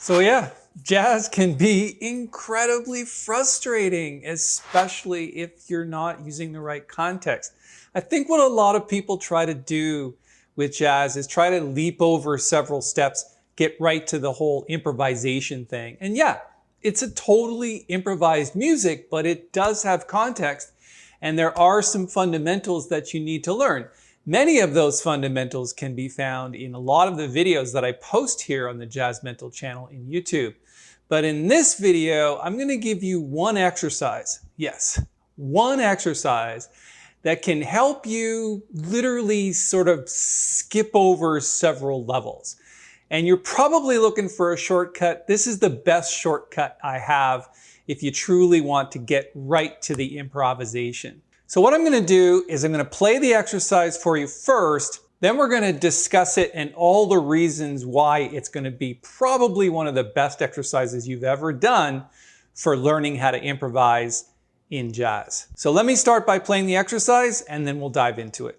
So yeah, jazz can be incredibly frustrating, especially if you're not using the right context. I think what a lot of people try to do with jazz is try to leap over several steps, get right to the whole improvisation thing. And yeah, it's a totally improvised music, but it does have context, and there are some fundamentals that you need to learn. Many of those fundamentals can be found in a lot of the videos that I post here on the Jazz Mental channel in YouTube. But in this video, I'm going to give you one exercise. Yes, one exercise that can help you literally sort of skip over several levels. And you're probably looking for a shortcut. This is the best shortcut I have if you truly want to get right to the improvisation. So what I'm going to do is I'm going to play the exercise for you first, then we're going to discuss it and all the reasons why it's going to be probably one of the best exercises you've ever done for learning how to improvise in jazz. So let me start by playing the exercise and then we'll dive into it.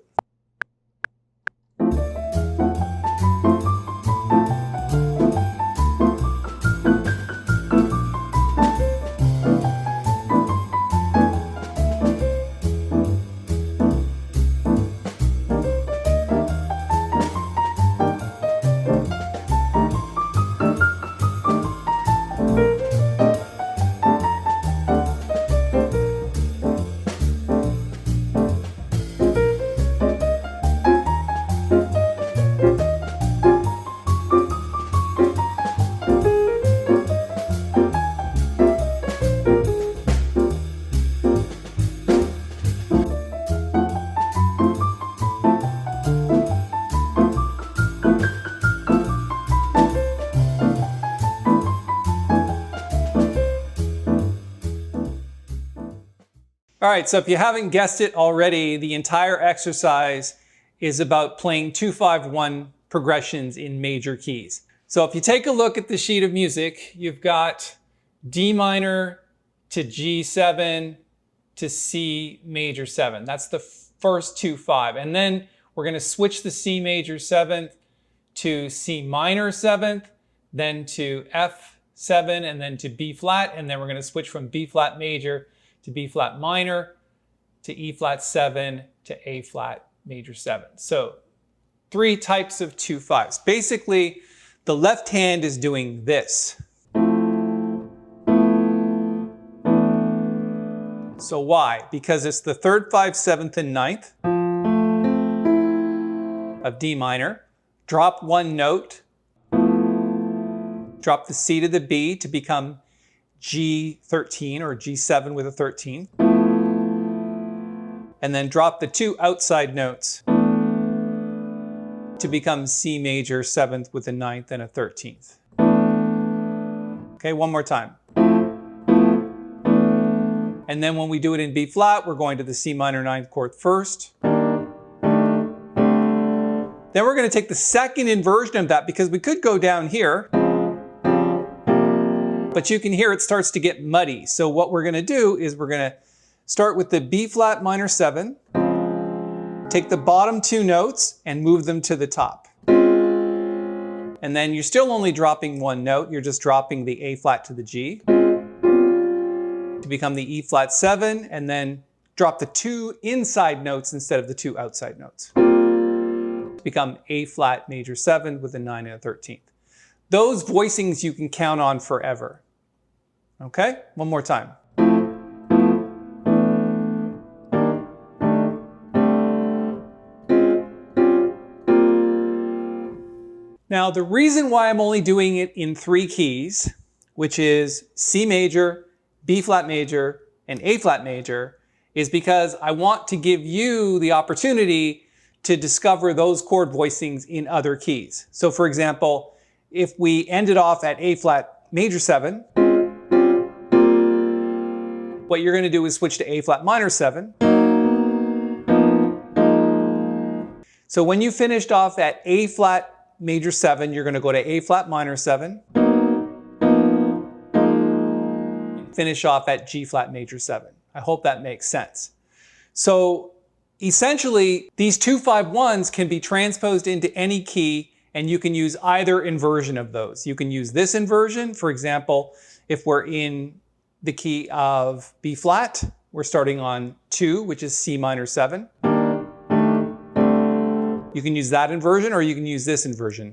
All right, so if you haven't guessed it already, the entire exercise is about playing 2-5-1 progressions in major keys. So if you take a look at the sheet of music, you've got D minor to G7 to C major 7. That's the first 2-5. And then we're going to switch the C major 7th to C minor 7th, then to F7, and then to B flat. And then we're going to switch from B flat major to B flat minor, to E flat 7, to A flat major 7. So 3 types of 2-5s. Basically, the left hand is doing this. So why? Because it's the 3rd, 5th, 7th, and 9th of D minor. Drop one note. Drop the C to the B to become G13 or G7 with a 13. And then drop the 2 outside notes to become C major 7th with a 9th and a 13th. Okay, one more time. And then when we do it in B flat, we're going to the C minor 9th chord first. Then we're going to take the second inversion of that because we could go down here. But you can hear it starts to get muddy. So what we're going to do is we're going to start with the B flat minor 7, take the bottom 2 notes and move them to the top. And then you're still only dropping one note. You're just dropping the A flat to the G to become the E flat 7, and then drop the 2 inside notes instead of the 2 outside notes to become A flat major 7 with a 9 and a 13th. Those voicings you can count on forever. Okay, one more time. Now, the reason why I'm only doing it in 3 keys, which is C major, B flat major, and A flat major, is because I want to give you the opportunity to discover those chord voicings in other keys. So for example, if we ended off at A flat major 7, what you're going to do is switch to A flat minor 7. So when you finished off at A flat major 7, you're going to go to A flat minor 7. And finish off at G flat major 7. I hope that makes sense. So essentially, these 2-5-1s can be transposed into any key And you can use either inversion of those. You can use this inversion, for example, if we're in the key of B flat, we're starting on 2, which is C minor 7. You can use that inversion, or you can use this inversion.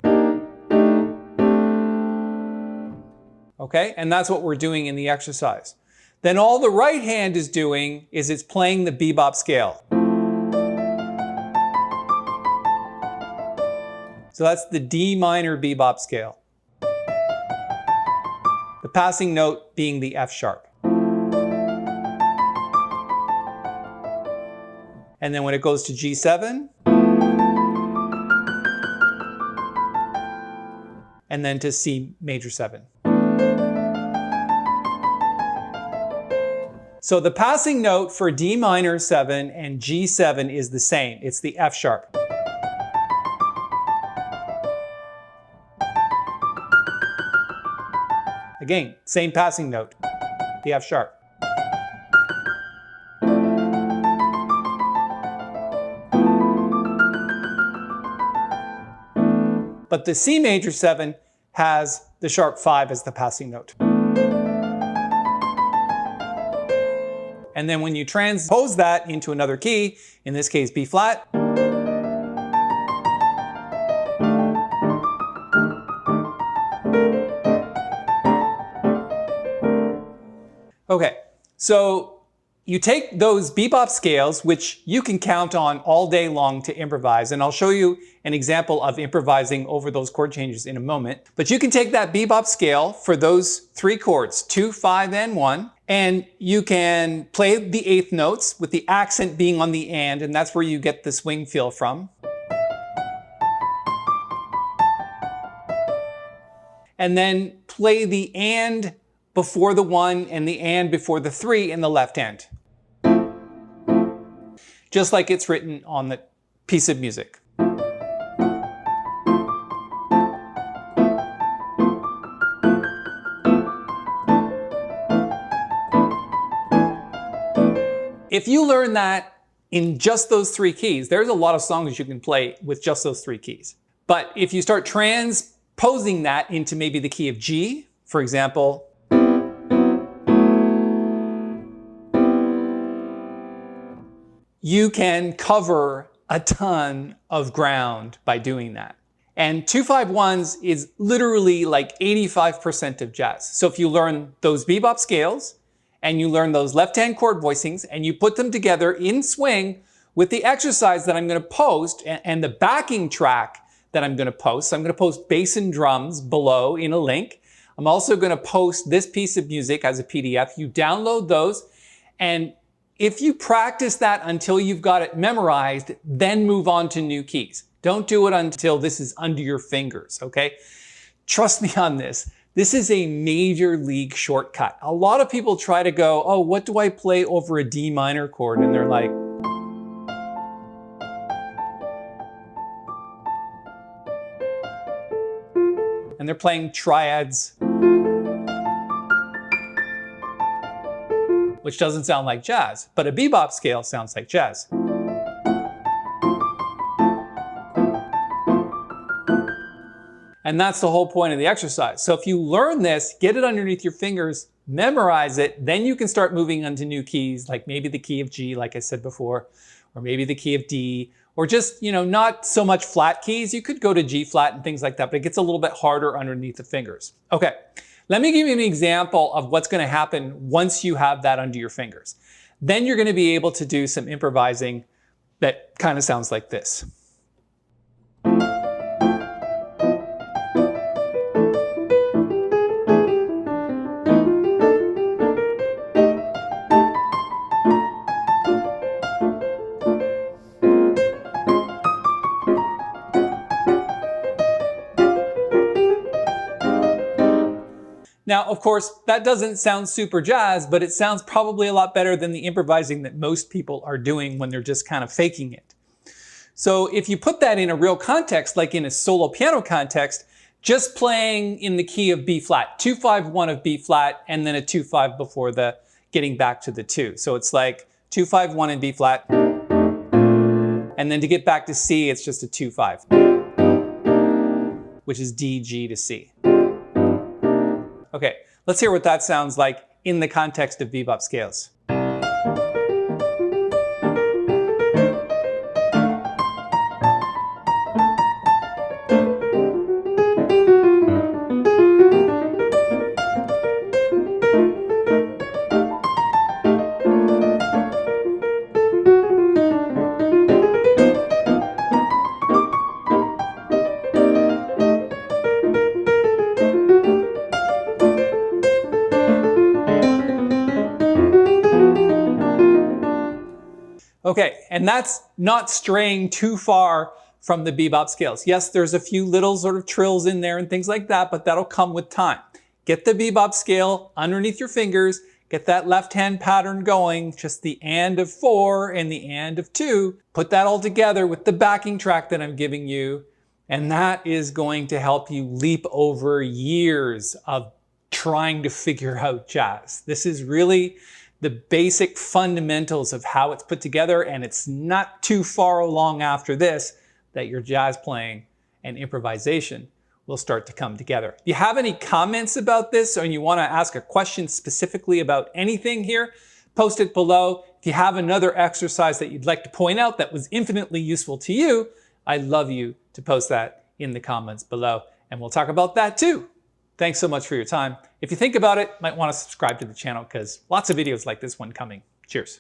Okay, and that's what we're doing in the exercise. Then all the right hand is doing is it's playing the bebop scale. So that's the D minor bebop scale. The passing note being the F sharp. And then when it goes to G7, and then to C major 7. So the passing note for D minor 7 and G7 is the same. It's the F sharp. Again, same passing note, the F sharp. But the C major 7 has the sharp 5 as the passing note. And then when you transpose that into another key, in this case B flat, okay, so you take those bebop scales, which you can count on all day long to improvise, and I'll show you an example of improvising over those chord changes in a moment. But you can take that bebop scale for those 3 chords, 2, 5, and 1, and you can play the 8th notes with the accent being on the and that's where you get the swing feel from. And then play the and before the 1 and the and before the 3 in the left hand. Just like it's written on the piece of music. If you learn that in just those 3 keys, there's a lot of songs you can play with just those 3 keys. But if you start transposing that into maybe the key of G, for example, you can cover a ton of ground by doing that. And 2-5-1s is literally like 85% of jazz. So if you learn those bebop scales and you learn those left-hand chord voicings and you put them together in swing with the exercise that I'm going to post and the backing track that I'm going to post. So I'm going to post bass and drums below in a link. I'm also going to post this piece of music as a PDF. You download those, and if you practice that until you've got it memorized, then move on to new keys. Don't do it until this is under your fingers, okay? Trust me on this. This is a major league shortcut. A lot of people try to go, oh, what do I play over a D minor chord? And they're like, and they're playing triads, which doesn't sound like jazz, but a bebop scale sounds like jazz. And that's the whole point of the exercise. So if you learn this, get it underneath your fingers, memorize it, then you can start moving onto new keys, like maybe the key of G, like I said before, or maybe the key of D, or just, not so much flat keys. You could go to G flat and things like that, but it gets a little bit harder underneath the fingers. Okay. Let me give you an example of what's going to happen once you have that under your fingers. Then you're going to be able to do some improvising that kind of sounds like this. Now, of course, that doesn't sound super jazz, but it sounds probably a lot better than the improvising that most people are doing when they're just kind of faking it. So if you put that in a real context, like in a solo piano context, just playing in the key of B flat, 2-5-1 of B flat, and then a 2-5 before the getting back to the 2. So it's like 2-5-1 in B flat, and then to get back to C, it's just a 2-5. which is D, G to C. Okay, let's hear what that sounds like in the context of bebop scales. Okay, and that's not straying too far from the bebop scales. Yes, there's a few little sort of trills in there and things like that, but that'll come with time. Get the bebop scale underneath your fingers, get that left hand pattern going, just the and of 4 and the and of 2. Put that all together with the backing track that I'm giving you, and that is going to help you leap over years of trying to figure out jazz. This is really the basic fundamentals of how it's put together, and it's not too far along after this that your jazz playing and improvisation will start to come together. If you have any comments about this or you want to ask a question specifically about anything here, post it below. If you have another exercise that you'd like to point out that was infinitely useful to you, I'd love you to post that in the comments below, and we'll talk about that too. Thanks so much for your time. If you think about it, might want to subscribe to the channel because lots of videos like this one coming. Cheers.